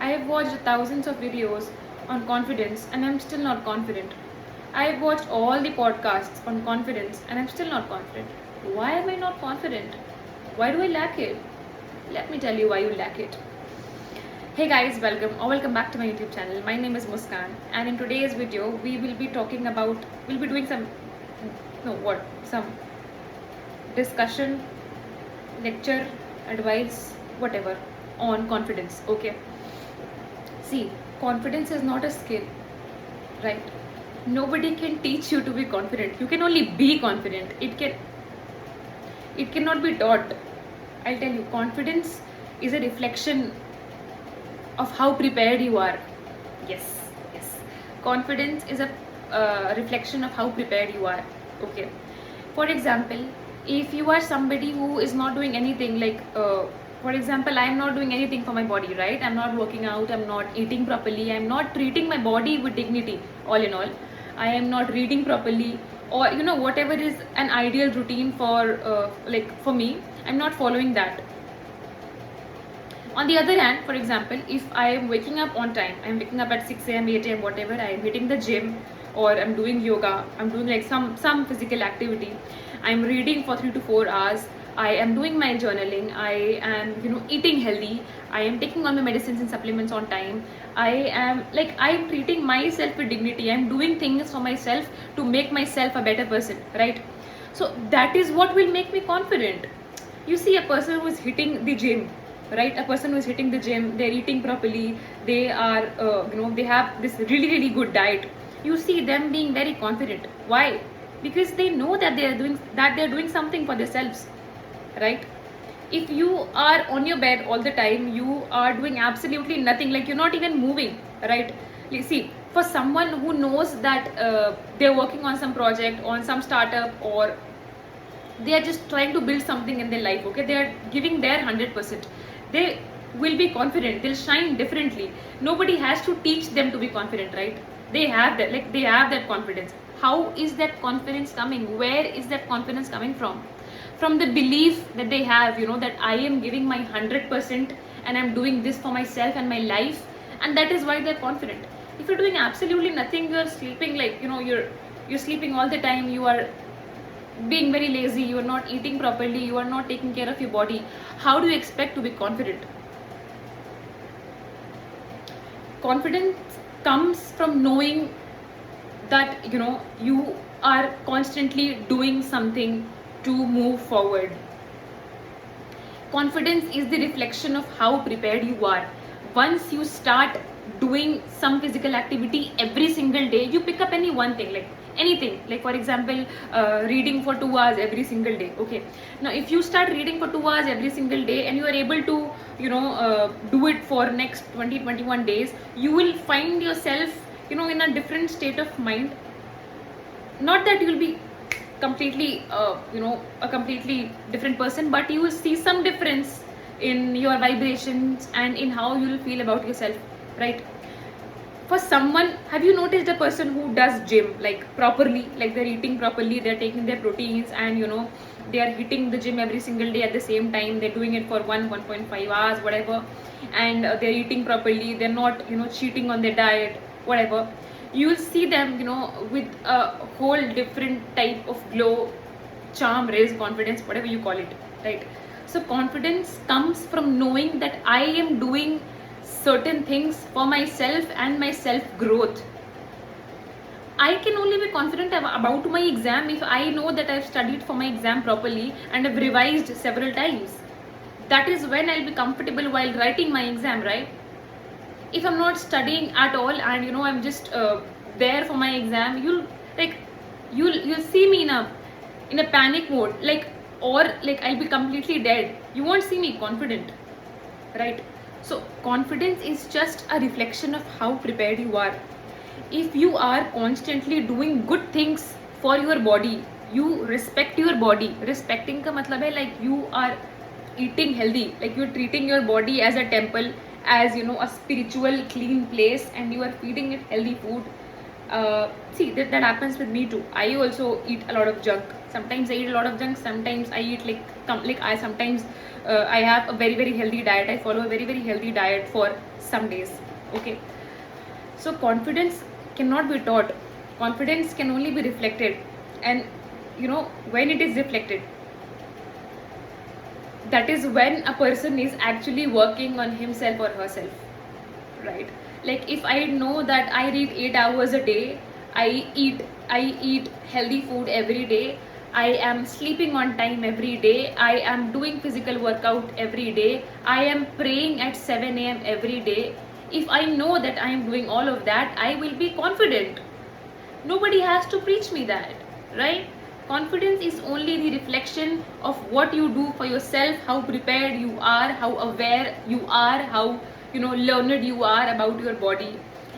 I have watched thousands of videos on confidence and I'm still not confident. I have watched all the podcasts on confidence and I'm still not confident. Why am I not confident? Why do I lack it? Let me tell you why you lack it. Hey guys, welcome back to my YouTube channel. My name is Muskan, and in today's video we'll be doing some discussion, lecture, advice, whatever on confidence. Okay. See, confidence is not a skill, right? Nobody can teach you to be confident. You can only be confident. It cannot be taught. I'll tell you, confidence is a reflection of how prepared you are. Yes. Confidence is a reflection of how prepared you are. Okay. For example, if you are somebody who is not doing anything, for example, I am not doing anything for my body, right? I'm not working out, I'm not eating properly, I'm not treating my body with dignity, all in all. I am not reading properly, or whatever is an ideal routine for me, I'm not following that. On the other hand, for example, if I am waking up on time, I'm waking up at 6 a.m., 8 a.m., whatever, I am hitting the gym, or I'm doing yoga, I'm doing like some physical activity, I'm reading for 3 to 4 hours, I am doing my journaling, I am eating healthy, I am taking all my medicines and supplements on time, I'm treating myself with dignity, I'm doing things for myself to make myself a better person, right? So that is what will make me confident. You see a person who is hitting the gym, right? A person who is hitting the gym, they're eating properly, they are they have this really good diet. You see them being very confident. Why? Because they know that they're doing something for themselves, right? If you are on your bed all the time, you are doing absolutely nothing, like you're not even moving, right? You see, for someone who knows that they're working on some project, on some startup, or they are just trying to build something in their life, okay, they are giving their 100%, they will be confident, they'll shine differently. Nobody has to teach them to be confident, right? They have that confidence. How is that confidence coming? Where is that confidence coming from? From the belief that they have, that I am giving my 100% and I'm doing this for myself and my life, and that is why they're confident. If you're doing absolutely nothing, you're sleeping, you're sleeping all the time, you are being very lazy, you are not eating properly, you are not taking care of your body, how do you expect to be confident? Confidence comes from knowing that you are constantly doing something to move forward. Confidence is the reflection of how prepared you are. Once you start doing some physical activity every single day, you pick up any one thing, like anything, like for example, reading for 2 hours every single day. Okay, now if you start reading for 2 hours every single day and you are able to do it for next 21 days, you will find yourself in a different state of mind. Not that you will be completely a completely different person, but you will see some difference in your vibrations and in how you will feel about yourself, right? For someone, have you noticed a person who does gym like properly, like they're eating properly, they're taking their proteins, and they are hitting the gym every single day at the same time, they're doing it for 1.5 hours, whatever, and they're eating properly, they're not cheating on their diet, whatever. You will see them with a whole different type of glow, charm, raise, confidence, whatever you call it, right? So confidence comes from knowing that I am doing certain things for myself and my self growth. I can only be confident about my exam if I know that I've studied for my exam properly and I've revised several times. That is when I'll be comfortable while writing my exam, right? If I'm not studying at all and I'm just there for my exam, you'll see me in a panic mode, or I'll be completely dead. You won't see me confident, right? So confidence is just a reflection of how prepared you are. If you are constantly doing good things for your body, you respect your body. Respecting ka matlab hai like you are eating healthy, like you're treating your body as a temple, as a spiritual clean place, and you are feeding it healthy food. See, that happens with me too. I also eat a lot of junk sometimes I eat a lot of junk, sometimes I eat like I sometimes I have a very healthy diet. I follow a very healthy diet for some days. Okay, so confidence cannot be taught. Confidence can only be reflected, and when it is reflected, that is when a person is actually working on himself or herself, right? Like if I know that I read 8 hours a day, I eat healthy food every day, I am sleeping on time every day, I am doing physical workout every day, I am praying at 7 a.m. every day. If I know that I am doing all of that, I will be confident. Nobody has to preach me that, right? Confidence is only the reflection of what you do for yourself, how prepared you are, how aware you are, how learned you are about your body,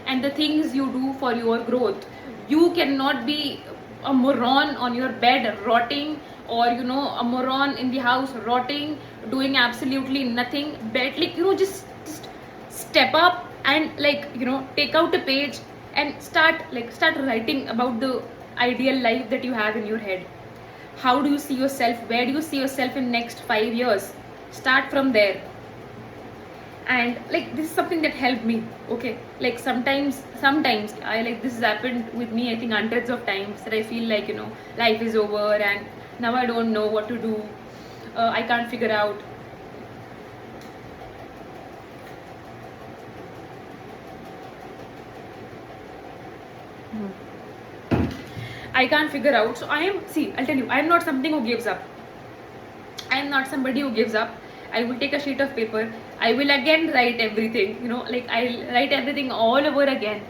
and the things you do for your growth. You cannot be a moron on your bed rotting, or a moron in the house rotting, doing absolutely nothing. But just step up and take out a page and start writing about the ideal life that you have in your head. How do you see yourself? Where do you see yourself in next 5 years? Start from there. And this is something that helped me. Okay, sometimes I this has happened with me, I think hundreds of times, that I feel life is over and now I don't know what to do. I can't figure out. I can't figure out. So I'll tell you, I'm not something who gives up. I'm not somebody who gives up. I will take a sheet of paper, I will again write everything, I'll write everything all over again.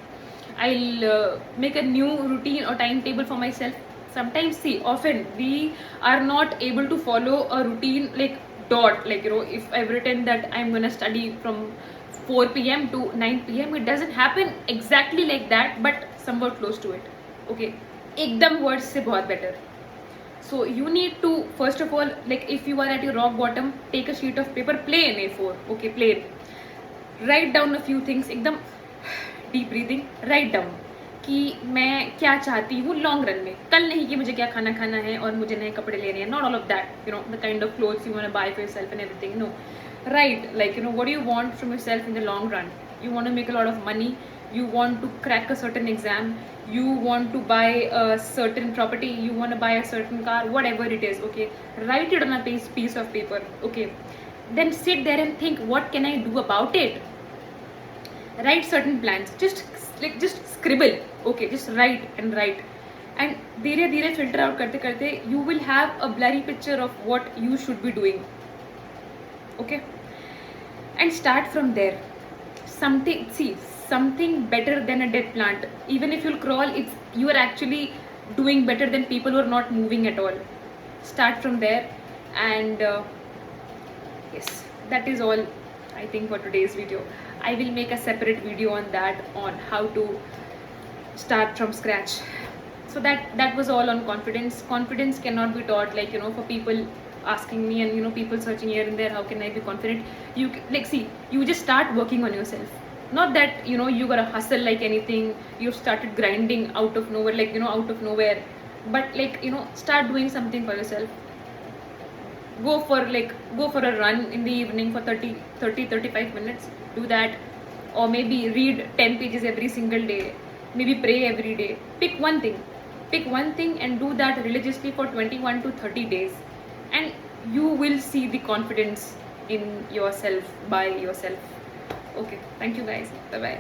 I'll make a new routine or timetable for myself. Sometimes, often we are not able to follow a routine if I've written that I'm gonna study from 4 p.m. to 9 p.m., it doesn't happen exactly like that, but somewhat close to it. Okay, एकदम words से बहुत better. So you need to, first of all, if you are at your rock bottom, take a sheet of paper, plain A4, okay, plain. Write down a few things, एकदम deep breathing, write down कि मैं क्या चाहती हूँ long run में. कल नहीं कि मुझे क्या खाना है और मुझे नए कपड़े लेने हैं. Not all of that, the kind of clothes you want to buy for yourself and everything. No, write what do you want from yourself in the long run. You want to make a lot of money, you want to crack a certain exam, you want to buy a certain property, you want to buy a certain car, whatever it is. Okay, write it on a piece of paper. Okay, then sit there and think, what can I do about it? Write certain plans, just scribble. Okay, just write, and धीरे धीरे filter out करते करते you will have a blurry picture of what you should be doing. Okay, and start from there. Something better than a dead plant. Even if you'll crawl, you are actually doing better than people who are not moving at all. Start from there. And yes, that is all I think for today's video. I will make a separate video on that, on how to start from scratch. So that was all on confidence. Confidence cannot be taught, for people asking me and people searching here and there, how can I be confident? You you just start working on yourself. Not that you gotta hustle like anything, you started grinding out of nowhere, out of nowhere, but start doing something for yourself. Go for a run in the evening for 35 minutes. Do that. Or maybe read 10 pages every single day. Maybe pray every day. Pick one thing and do that religiously for 21 to 30 days, and you will see the confidence in yourself by yourself. Okay, thank you guys. Bye bye.